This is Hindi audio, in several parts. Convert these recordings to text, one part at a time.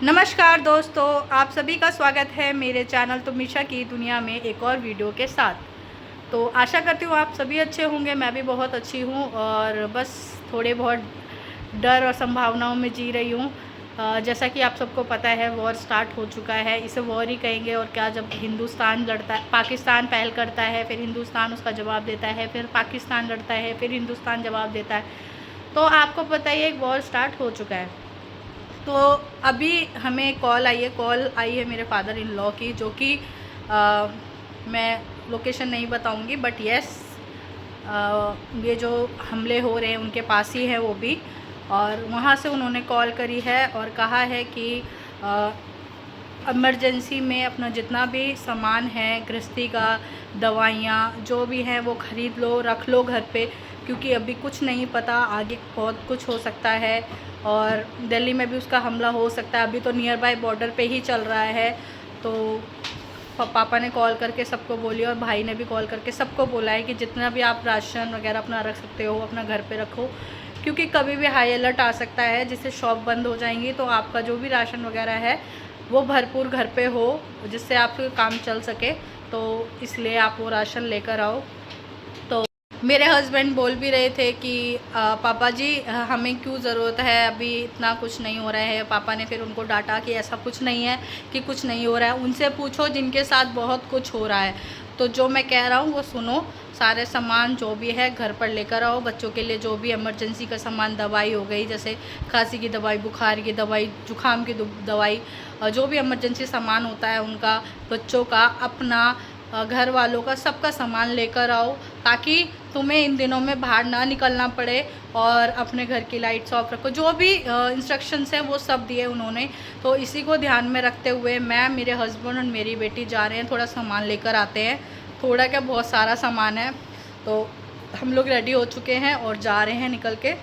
नमस्कार दोस्तों, आप सभी का स्वागत है मेरे चैनल तुमिशा की दुनिया में एक और वीडियो के साथ। तो आशा करती हूँ आप सभी अच्छे होंगे। मैं भी बहुत अच्छी हूँ और बस थोड़े बहुत डर और संभावनाओं में जी रही हूँ। जैसा कि आप सबको पता है, वॉर स्टार्ट हो चुका है। इसे वॉर ही कहेंगे और क्या। जब हिंदुस्तान लड़ता है, पाकिस्तान पहल करता है, फिर हिंदुस्तान उसका जवाब देता है, फिर पाकिस्तान लड़ता है, फिर हिंदुस्तान जवाब देता है। तो आपको पता ही है, एक वॉर स्टार्ट हो चुका है। तो अभी हमें कॉल आई है मेरे फादर इन लॉ की, जो कि मैं लोकेशन नहीं बताऊंगी, बट यस, ये जो हमले हो रहे हैं उनके पास ही है वो भी। और वहाँ से उन्होंने कॉल करी है और कहा है कि इमरजेंसी में अपना जितना भी सामान है, गृहस्थी का, दवाइयाँ जो भी हैं, वो ख़रीद लो, रख लो घर पे, क्योंकि अभी कुछ नहीं पता, आगे बहुत कुछ हो सकता है। और दिल्ली में भी उसका हमला हो सकता है। अभी तो नियर बाय बॉर्डर पे ही चल रहा है। तो पापा ने कॉल करके सबको बोली और भाई ने भी कॉल करके सबको बोला है कि जितना भी आप राशन वगैरह अपना रख सकते हो, अपना घर पे रखो, क्योंकि कभी भी हाई अलर्ट आ सकता है, जिससे शॉप बंद हो जाएंगी। तो आपका जो भी राशन वगैरह है वो भरपूर घर पे हो, जिससे आपका काम चल सके। तो इसलिए आप वो राशन लेकर आओ। तो मेरे हस्बैंड बोल भी रहे थे कि पापा जी, हमें क्यों ज़रूरत है, अभी इतना कुछ नहीं हो रहा है। पापा ने फिर उनको डांटा कि ऐसा कुछ नहीं है कि कुछ नहीं हो रहा है, उनसे पूछो जिनके साथ बहुत कुछ हो रहा है। तो जो मैं कह रहा हूँ वो सुनो। सारे सामान जो भी है घर पर लेकर आओ। बच्चों के लिए जो भी इमरजेंसी का सामान, दवाई हो गई, जैसे खांसी की दवाई, बुखार की दवाई, जुकाम की दवाई, जो भी इमरजेंसी सामान होता है उनका, बच्चों का, अपना, घर वालों का, सबका सामान लेकर आओ, ताकि तुम्हें इन दिनों में बाहर ना निकलना पड़े। और अपने घर की लाइट्स ऑफ रखो। जो भी इंस्ट्रक्शंस हैं वो सब दिए उन्होंने। तो इसी को ध्यान में रखते हुए मैं, मेरे हस्बैंड और मेरी बेटी जा रहे हैं, थोड़ा सामान लेकर आते हैं। थोड़ा क्या, बहुत सारा सामान है। तो हम लोग रेडी हो चुके हैं और जा रहे हैं निकल के,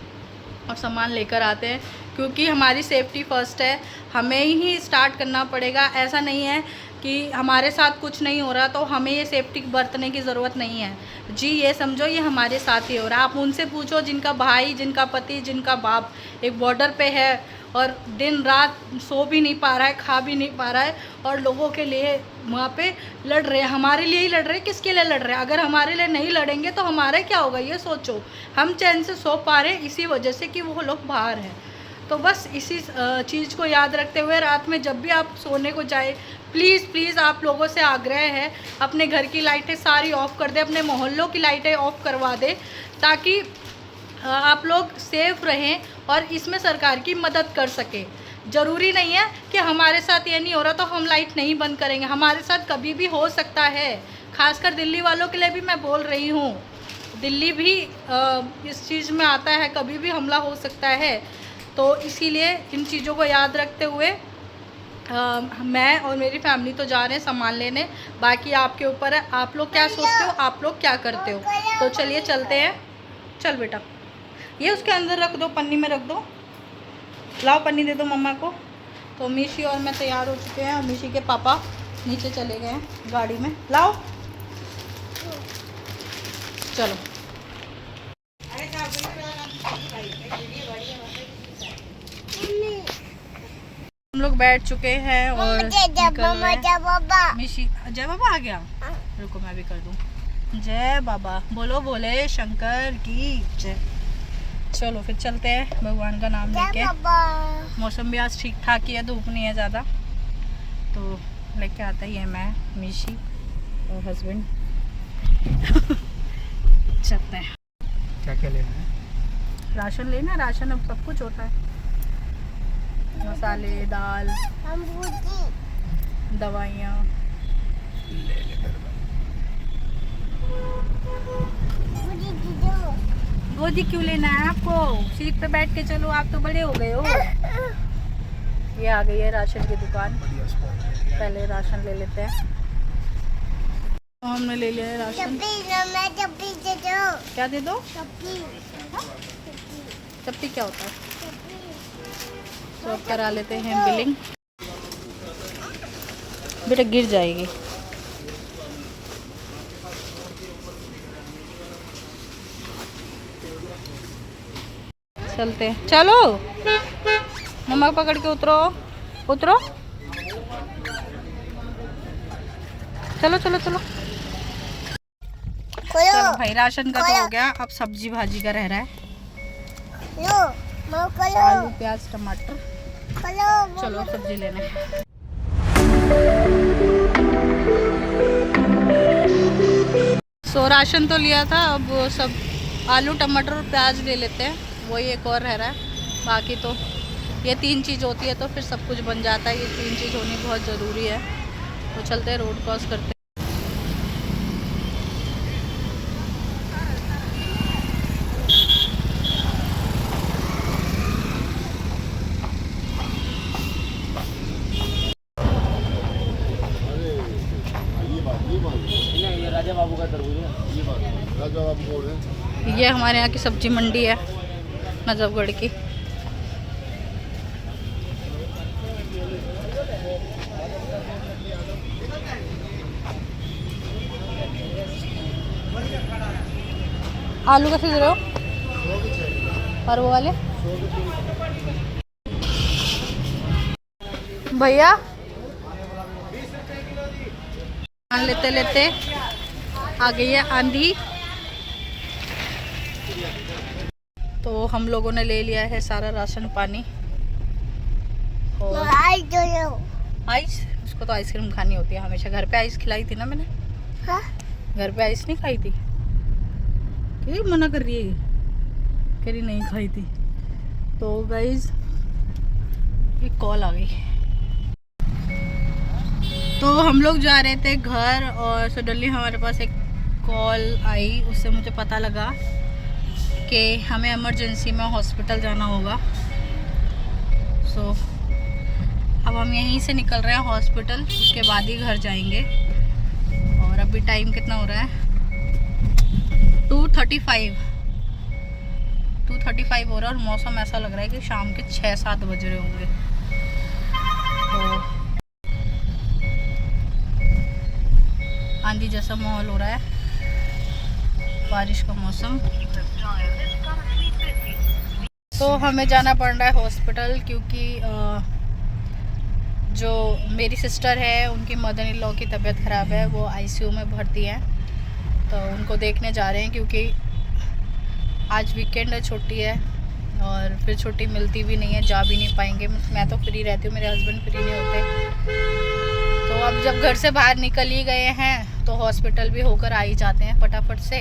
और सामान लेकर आते हैं, क्योंकि हमारी सेफ्टी फ़र्स्ट है। हमें ही स्टार्ट करना पड़ेगा। ऐसा नहीं है कि हमारे साथ कुछ नहीं हो रहा तो हमें ये सेफ्टी बरतने की ज़रूरत नहीं है जी। ये समझो ये हमारे साथ ही हो रहा है। आप उनसे पूछो जिनका भाई, जिनका पति, जिनका बाप एक बॉर्डर पे है और दिन रात सो भी नहीं पा रहा है, खा भी नहीं पा रहा है, और लोगों के लिए वहाँ पे लड़ रहे हैं। हमारे लिए ही लड़ रहे हैं, किसके लिए लड़ रहे हैं? अगर हमारे लिए नहीं लड़ेंगे तो हमारा क्या होगा, ये सोचो। हम चैन से सो पा रहे हैं इसी वजह से कि वो लोग बाहर हैं। तो बस इसी चीज़ को याद रखते हुए रात में जब भी आप सोने को जाए, प्लीज़ प्लीज़ आप लोगों से आग्रह है, अपने घर की लाइटें सारी ऑफ़ कर दें, अपने मोहल्लों की लाइटें ऑफ़ करवा दें, ताकि आप लोग सेफ़ रहें और इसमें सरकार की मदद कर सकें। ज़रूरी नहीं है कि हमारे साथ ये नहीं हो रहा तो हम लाइट नहीं बंद करेंगे। हमारे साथ कभी भी हो सकता है। खासकर दिल्ली वालों के लिए भी मैं बोल रही हूँ, दिल्ली भी इस चीज़ में आता है, कभी भी हमला हो सकता है। तो इसीलिए इन चीज़ों को याद रखते हुए मैं और मेरी फैमिली तो जा रहे हैं सामान लेने। बाकी आपके ऊपर है, आप लोग क्या सोचते हो, आप लोग क्या करते हो। तो चलिए चलते हैं। चल बेटा, ये उसके अंदर रख दो, पन्नी में रख दो। लाओ पन्नी दे दो मम्मा को। तो मीशी और मैं तैयार हो चुके हैं और मीशी के पापा नीचे चले गए हैं गाड़ी में। लाओ, चलो। हम लोग बैठ चुके हैं और मिशी, जय बाबा आ गया। रुको मैं भी कर दूं। जय बाबा बोलो, बोले शंकर की जय। चलो फिर चलते हैं भगवान का नाम लेके। मौसम भी आज ठीक ठाक ही है, धूप नहीं है ज़्यादा। तो लेके आता ही है मैं, मिशी और हस्बैंड। चलते हैं। क्या क्या लेना है? राशन लेना, राशन अब सब कुछ होता है, मसाले, दाल, दवाइयाँ। गोदी क्यों लेना है आपको? सीट पे बैठ के चलो, आप तो बड़े हो गए हो। ये आ गई है राशन की दुकान। पहले राशन ले लेते हैं। तो हमने ले लिया है राशन। क्या दे दो? चप्पी क्या होता है? तो अब करा लेते हैं बिलिंग। बेटा गिर जाएगी। चलते हैं, चलो। मम्मा पकड़ के उतरो। उतरो, चलो चलो चलो। चलो भाई, राशन का तो हो गया, अब सब्जी भाजी का रह रहा है। आलू प्याज टमाटर। चलो सब्जी लेने। सो राशन तो लिया था, अब वो सब आलू टमाटर और प्याज ले लेते हैं, वही एक और रह रहा है। बाकी तो ये 3 चीज़ होती है तो फिर सब कुछ बन जाता है। ये 3 चीज़ होनी बहुत ज़रूरी है। तो चलते हैं, रोड क्रॉस करते हैं। राजा बाबू का तरबूज है ये। राजा बाबू कौन है? ये हमारे यहाँ की सब्जी मंडी है, नजफगढ़ की। आलू कैसे दे रहे हो? और वो वाले भैया लेते लेते आ गई है आंधी। तो हम लोगों ने ले लिया है सारा राशन पानी और आइस। उसको तो आइसक्रीम खानी होती है हमेशा। घर पे आइस खिलाई थी ना मैंने। हाँ? घर पे आइस नहीं खाई थी। ये मना कर रही है, कह रही नहीं खाई थी। तो गाइस एक कॉल आ गई, तो हम लोग जा रहे थे घर और सडनली हमारे पास एक कॉल आई। उससे मुझे पता लगा कि हमें इमरजेंसी में हॉस्पिटल जाना होगा। सो अब हम यहीं से निकल रहे हैं हॉस्पिटल, उसके बाद ही घर जाएंगे। और अभी टाइम कितना हो रहा है? 2:35 हो रहा है और मौसम ऐसा लग रहा है कि शाम के 6-7 बज रहे होंगे। तो आंधी जैसा माहौल हो रहा है, बारिश का मौसम। तो हमें जाना पड़ रहा है हॉस्पिटल क्योंकि जो मेरी सिस्टर है उनकी मदर इन लॉ की तबीयत ख़राब है, वो आईसीयू में भर्ती है। तो उनको देखने जा रहे हैं क्योंकि आज वीकेंड है, छुट्टी है और फिर छुट्टी मिलती भी नहीं है, जा भी नहीं पाएंगे। मैं तो फ्री रहती हूँ, मेरे हस्बैंड फ्री नहीं होते। तो अब जब घर से बाहर निकल ही गए हैं तो हॉस्पिटल भी होकर आ ही जाते हैं फटाफट से।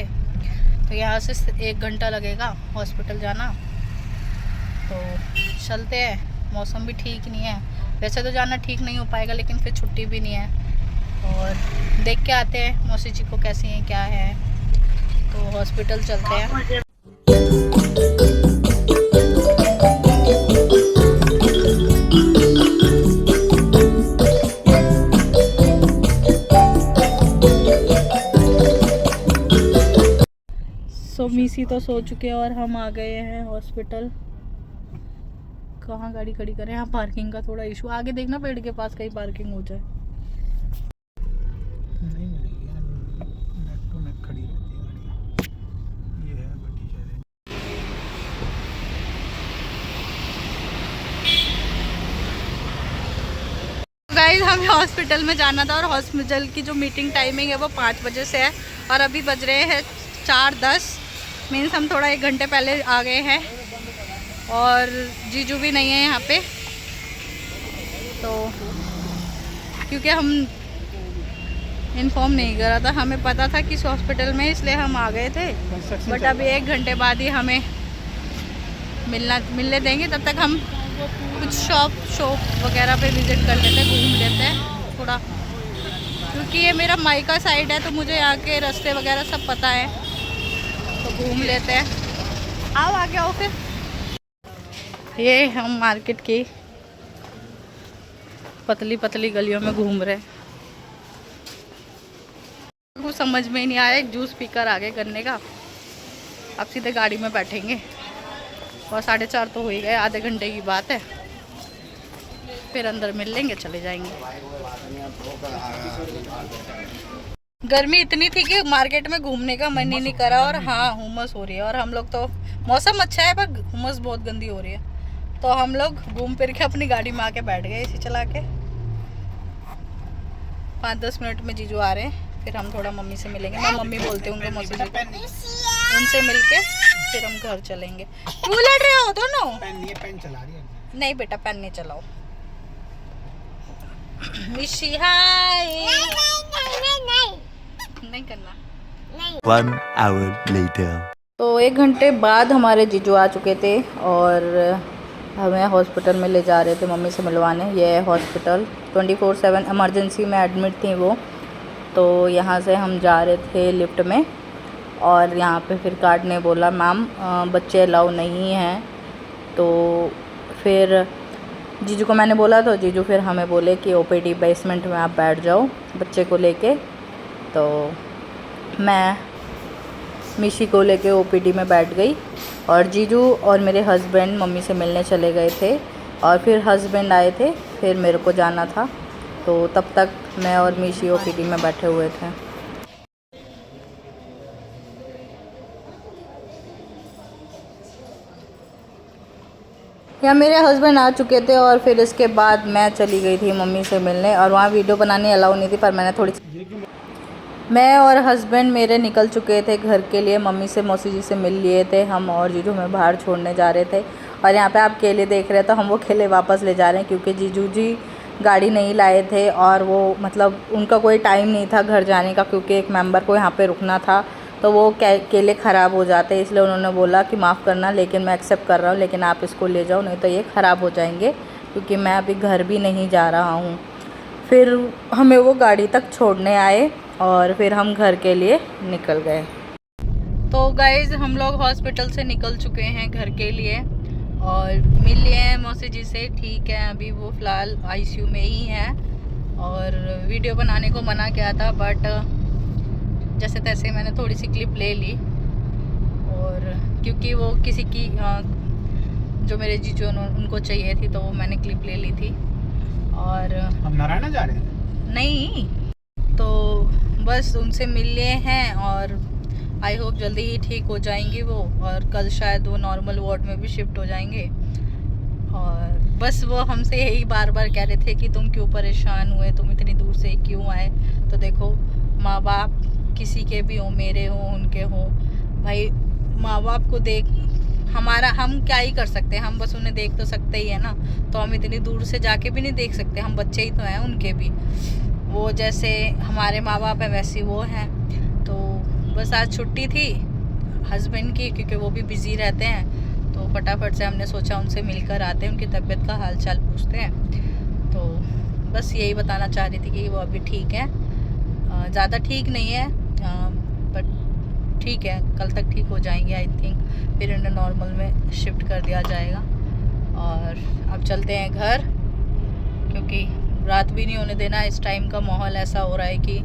तो यहाँ से 1 घंटा लगेगा हॉस्पिटल जाना। तो चलते हैं, मौसम भी ठीक नहीं है। वैसे तो जाना ठीक नहीं हो पाएगा, लेकिन फिर छुट्टी भी नहीं है। और देख के आते हैं मौसी जी को कैसी हैं, क्या है। तो हॉस्पिटल चलते हैं। सो मीसी तो सो चुके हैं और हम आ गए हैं हॉस्पिटल। कहाँ गाड़ी खड़ी करें? यहाँ पार्किंग का थोड़ा इशू। आगे देखना पेड़ के पास कहीं पार्किंग हो जाए। नहीं मिलेगी यार, नेक टू नेक खड़ी रहती है गाड़ी। ये है बड़ी शहर। गाइस हमें हॉस्पिटल में जाना था और हॉस्पिटल की जो मीटिंग टाइमिंग है वो 5 बजे से है और अभी बज रहे हैं 4:10। मीन्स हम थोड़ा 1 घंटे पहले आ गए हैं और जीजू भी नहीं है यहाँ पे। तो क्योंकि हम इन्फॉर्म नहीं करा था, हमें पता था कि इस हॉस्पिटल में, इसलिए हम आ गए थे। बट अभी 1 घंटे बाद ही हमें मिलने देंगे। तब तक हम कुछ शॉप वगैरह पे विज़िट कर लेते हैं, घूम लेते हैं थोड़ा, क्योंकि ये मेरा मायका साइड है तो मुझे यहाँ के रास्ते वगैरह सब पता है। तो घूम लेते हैं। आओ आगे आओ फिर। ये हम मार्केट की पतली पतली गलियों में घूम रहे हैं। कुछ समझ में ही नहीं आया, एक जूस पीकर आगे करने का। अब सीधे गाड़ी में बैठेंगे और 4:30 तो हो ही गए, आधे घंटे की बात है। फिर अंदर मिल लेंगे, चले जाएंगे। गर्मी इतनी थी कि मार्केट में घूमने का मन ही नहीं करा। और हाँ, हुमस हो रही है और हम लोग तो, मौसम अच्छा है पर हुमस बहुत गंदी हो रही है। तो हम लोग घूम फिर के अपनी गाड़ी में आके बैठ गए इसे चला के। 5-10 मिनट में जीजू आ रहे हैं, फिर हम थोड़ा मम्मी से मिलेंगे। मैं मम्मी बोलती हूँ उनको, मौसी जी उनसे मिलके फिर हम घर चलेंगे। क्यों लड़ रहे हो दोनों? पेन चला रही है। नहीं बेटा पेन नहीं चलाओ। मिशी हाय। नहीं करना। 1 hour later. तो 1 घंटे बाद हमारे जीजू आ चुके थे और हमें हॉस्पिटल में ले जा रहे थे मम्मी से मिलवाने। ये है हॉस्पिटल, 24/7 इमरजेंसी में एडमिट थी वो। तो यहाँ से हम जा रहे थे लिफ्ट में और यहाँ पे फिर गार्ड ने बोला मैम बच्चे अलाउ नहीं हैं। तो फिर जीजू को मैंने बोला, तो जीजू फिर हमें बोले कि ओपीडी बेसमेंट में आप बैठ जाओ बच्चे को लेके। तो मैं मिशी को लेके ओपीडी में बैठ गई और जीजू और मेरे हस्बैंड मम्मी से मिलने चले गए थे और फिर हस्बैंड आए थे, फिर मेरे को जाना था। तो तब तक मैं और मिशी ओपीडी में बैठे हुए थे। या मेरे हस्बैंड आ चुके थे और फिर इसके बाद मैं चली गई थी मम्मी से मिलने और वहाँ वीडियो बनानी अलाउ नहीं थी, पर मैंने थोड़ी मैं और हस्बैंड मेरे निकल चुके थे घर के लिए। मम्मी से मौसी जी से मिल लिए थे हम और जीजू हमें बाहर छोड़ने जा रहे थे। और यहाँ पे आप केले देख रहे थे, हम वो केले वापस ले जा रहे हैं क्योंकि जीजू जी गाड़ी नहीं लाए थे और वो मतलब उनका कोई टाइम नहीं था घर जाने का, क्योंकि एक मेंबर को यहाँ पे रुकना था। तो वो केले ख़राब हो जाते, इसलिए उन्होंने बोला कि माफ़ करना लेकिन मैं एक्सेप्ट कर रहा हूँ, लेकिन आप इसको ले जाओ नहीं तो ये ख़राब हो जाएंगे, क्योंकि मैं अभी घर भी नहीं जा रहा हूँ। फिर हमें वो गाड़ी तक छोड़ने आए और फिर हम घर के लिए निकल गए। तो गाइज़ हम लोग हॉस्पिटल से निकल चुके हैं घर के लिए और मिल लिए हैं मौसी जी से। ठीक है, अभी वो फ़िलहाल आईसीयू में ही हैं और वीडियो बनाने को मना किया था, बट जैसे तैसे मैंने थोड़ी सी क्लिप ले ली। और क्योंकि वो किसी की जो मेरे जीजू उनको चाहिए थी, तो वो मैंने क्लिप ले ली थी। और हम नारायण जा रहे हैं? नहीं, तो बस उनसे मिल लिए हैं और आई होप जल्दी ही ठीक हो जाएंगी वो, और कल शायद वो नॉर्मल वार्ड में भी शिफ्ट हो जाएंगे। और बस वो हमसे यही बार बार कह रहे थे कि तुम क्यों परेशान हुए, तुम इतनी दूर से क्यों आए। तो देखो, माँ बाप किसी के भी हो, मेरे हो उनके हो, भाई माँ बाप को देख हम क्या ही कर सकते हैं, हम बस उन्हें देख तो सकते ही है ना। तो हम इतनी दूर से जाके भी नहीं देख सकते, हम बच्चे ही तो हैं उनके भी। वो जैसे हमारे माँ बाप हैं वैसे वो हैं। तो बस आज छुट्टी थी हस्बैंड की, क्योंकि वो भी बिज़ी रहते हैं। तो फटाफट से हमने सोचा उनसे मिलकर आते हैं, उनकी तबीयत का हाल चाल पूछते हैं। तो बस यही बताना चाह रही थी कि वो अभी ठीक है, ज़्यादा ठीक नहीं है, बट ठीक है, कल तक ठीक हो जाएंगे आई थिंक। फिर उन्हें नॉर्मल में शिफ्ट कर दिया जाएगा। और अब चलते हैं घर, क्योंकि रात भी नहीं होने देना। इस टाइम का माहौल ऐसा हो रहा है कि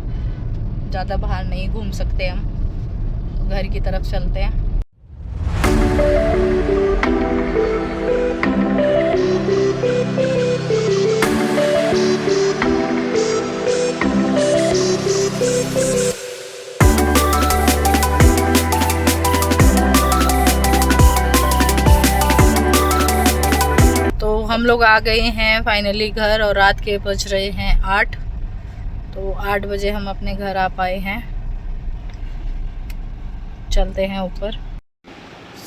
ज़्यादा बाहर नहीं घूम सकते हम, तो घर की तरफ चलते हैं। हम लोग आ गए हैं फाइनली घर और रात के बज रहे हैं 8। तो 8 बजे हम अपने घर आ पाए हैं। चलते हैं ऊपर।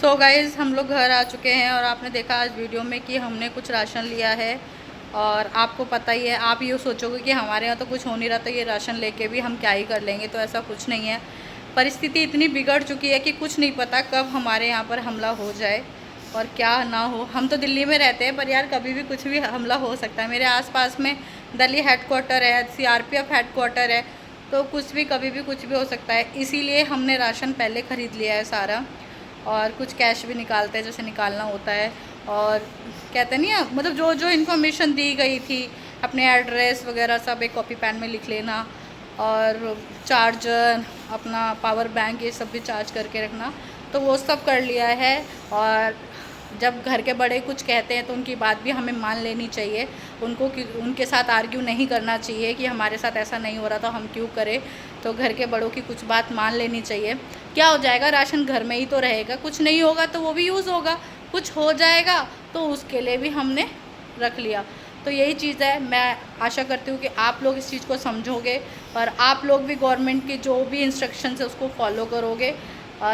सो गाइज़ हम लोग घर आ चुके हैं और आपने देखा आज वीडियो में कि हमने कुछ राशन लिया है। और आपको पता ही है, आप ये सोचोगे कि हमारे यहाँ तो कुछ हो नहीं रहा, तो ये राशन लेके भी हम क्या ही कर लेंगे। तो ऐसा कुछ नहीं है, परिस्थिति इतनी बिगड़ चुकी है कि कुछ नहीं पता कब हमारे यहाँ पर हमला हो जाए और क्या ना हो। हम तो दिल्ली में रहते हैं, पर यार कभी भी कुछ भी हमला हो सकता है। मेरे आसपास में दिल्ली हेडक्वार्टर है, सीआरपीएफ हेडक्वार्टर है, तो कुछ भी कभी भी कुछ भी हो सकता है। इसीलिए हमने राशन पहले ख़रीद लिया है सारा, और कुछ कैश भी निकालते हैं जैसे निकालना होता है। और कहते नहीं है, मतलब जो जो इन्फॉर्मेशन दी गई थी, अपने एड्रेस वगैरह सब एक कॉपी पैन में लिख लेना, और चार्जर, अपना पावर बैंक, ये सब भी चार्ज करके रखना। तो वो सब कर लिया है। और जब घर के बड़े कुछ कहते हैं तो उनकी बात भी हमें मान लेनी चाहिए। उनके साथ आर्ग्यू नहीं करना चाहिए कि हमारे साथ ऐसा नहीं हो रहा तो हम क्यों करें। तो घर के बड़ों की कुछ बात मान लेनी चाहिए। क्या हो जाएगा, राशन घर में ही तो रहेगा, कुछ नहीं होगा तो वो भी यूज़ होगा। कुछ हो जाएगा तो उसके लिए भी हमने रख लिया। तो यही चीज़ है, मैं आशा करती हूँ कि आप लोग इस चीज़ को समझोगे और आप लोग भी गवर्नमेंट की जो भी इंस्ट्रक्शंस है उसको फॉलो करोगे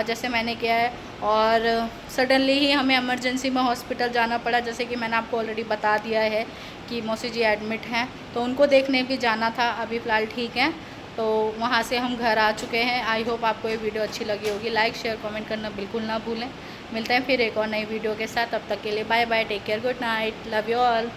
जैसे मैंने किया है। और सडनली ही हमें इमरजेंसी में हॉस्पिटल जाना पड़ा, जैसे कि मैंने आपको ऑलरेडी बता दिया है कि मौसी जी एडमिट हैं, तो उनको देखने भी जाना था। अभी फ़िलहाल ठीक है, तो वहाँ से हम घर आ चुके हैं। आई होप आपको ये वीडियो अच्छी लगी होगी। लाइक शेयर कमेंट करना बिल्कुल ना भूलें। मिलते हैं फिर एक और नई वीडियो के साथ, तब तक के लिए bye bye, take care, good night, love you all.